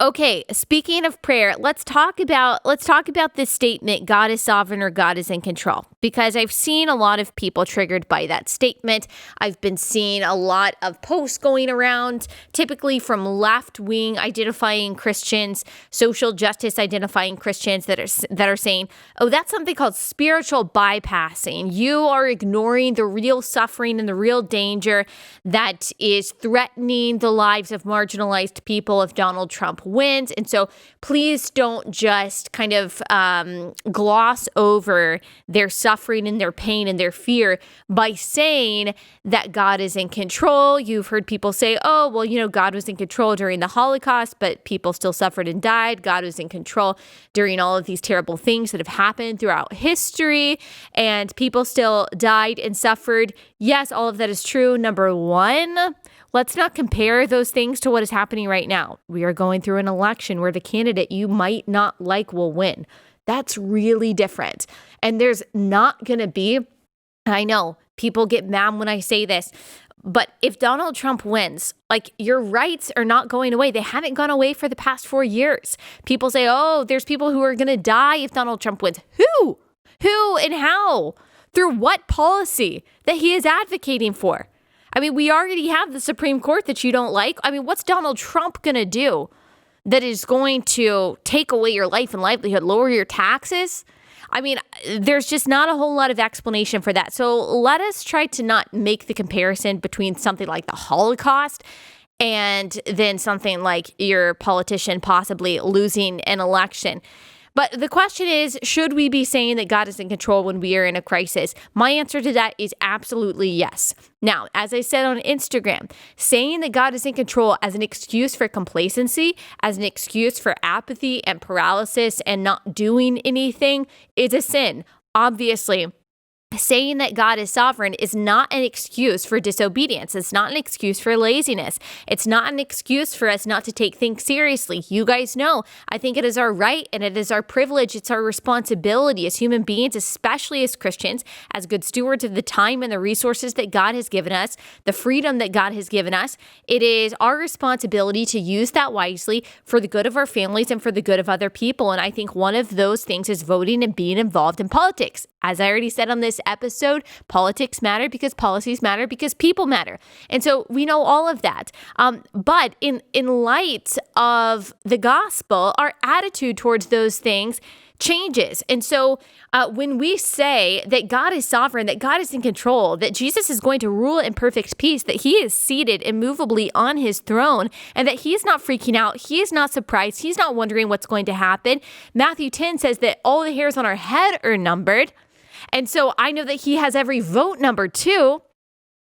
Okay, speaking of prayer, let's talk about this statement, God is sovereign or God is in control, because I've seen a lot of people triggered by that statement. I've been seeing a lot of posts going around, typically from left-wing identifying Christians, social justice identifying Christians that are saying, "Oh, that's something called spiritual bypassing. You are ignoring the real suffering and the real danger that is threatening the lives of marginalized people if Donald Trump wins. And so please don't just kind of gloss over their suffering and their pain and their fear by saying that God is in control." You've heard people say, "Oh, well, God was in control during the Holocaust, but people still suffered and died. God was in control during all of these terrible things that have happened throughout history, and people still died and suffered." Yes, all of that is true. Number one, let's not compare those things to what is happening right now. We are going through an election where the candidate you might not like will win. That's really different. And there's not going to be, I know people get mad when I say this, but if Donald Trump wins, your rights are not going away. They haven't gone away for the past 4 years. People say, "Oh, there's people who are going to die if Donald Trump wins." Who? Who and how? Through what policy that he is advocating for? I mean, we already have the Supreme Court that you don't like. I mean, what's Donald Trump going to do that is going to take away your life and livelihood, lower your taxes? I mean, there's just not a whole lot of explanation for that. So let us try to not make the comparison between something like the Holocaust and then something like your politician possibly losing an election. But the question is, should we be saying that God is in control when we are in a crisis? My answer to that is absolutely yes. Now, as I said on Instagram, saying that God is in control as an excuse for complacency, as an excuse for apathy and paralysis and not doing anything is a sin. Obviously, saying that God is sovereign is not an excuse for disobedience. It's not an excuse for laziness. It's not an excuse for us not to take things seriously. You guys know, I think it is our right and it is our privilege. It's our responsibility as human beings, especially as Christians, as good stewards of the time and the resources that God has given us, the freedom that God has given us. It is our responsibility to use that wisely for the good of our families and for the good of other people. And I think one of those things is voting and being involved in politics. As I already said on this episode, politics matter because policies matter because people matter. And so we know all of that. But in light of the gospel, our attitude towards those things changes. And so when we say that God is sovereign, that God is in control, that Jesus is going to rule in perfect peace, that he is seated immovably on his throne, and that he is not freaking out, he is not surprised, he's not wondering what's going to happen. Matthew 10 says that all the hairs on our head are numbered. And so I know that he has every vote numbered too.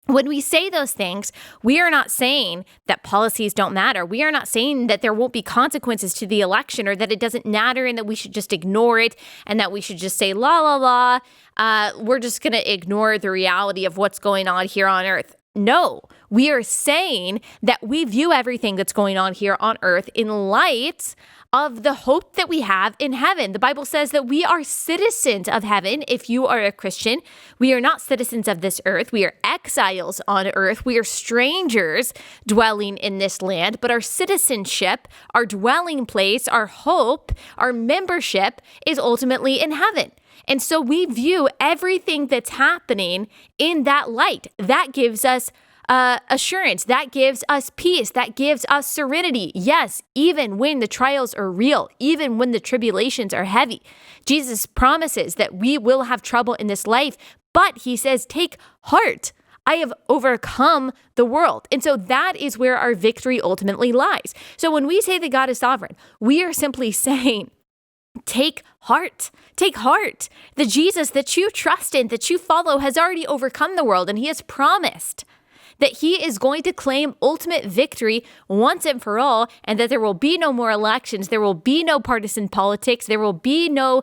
When we say those things, we are not saying that policies don't matter. We are not saying that there won't be consequences to the election or that it doesn't matter and that we should just ignore it and that we should just say, la, la, la. We're just going to ignore the reality of what's going on here on earth. No, we are saying that we view everything that's going on here on earth in light of the hope that we have in heaven. The Bible says that we are citizens of heaven. If you are a Christian, we are not citizens of this earth. We are exiles on earth. We are strangers dwelling in this land, but our citizenship, our dwelling place, our hope, our membership is ultimately in heaven. And so we view everything that's happening in that light. That gives us assurance. That gives us peace. That gives us serenity. Yes, even when the trials are real, even when the tribulations are heavy, Jesus promises that we will have trouble in this life, but he says, take heart. I have overcome the world. And so that is where our victory ultimately lies. So when we say that God is sovereign, we are simply saying, take heart. Take heart. The Jesus that you trust in, that you follow, has already overcome the world, and he has promised that he is going to claim ultimate victory once and for all, and that there will be no more elections, there will be no partisan politics, there will be no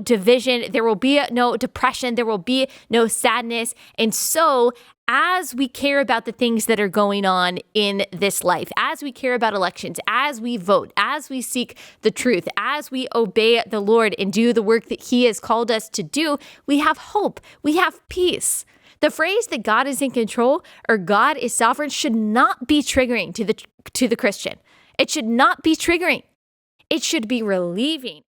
division, there will be no depression, there will be no sadness. And so as we care about the things that are going on in this life, as we care about elections, as we vote, as we seek the truth, as we obey the Lord and do the work that he has called us to do, we have hope, we have peace. The phrase that God is in control or God is sovereign should not be triggering to the Christian. It should not be triggering. It should be relieving.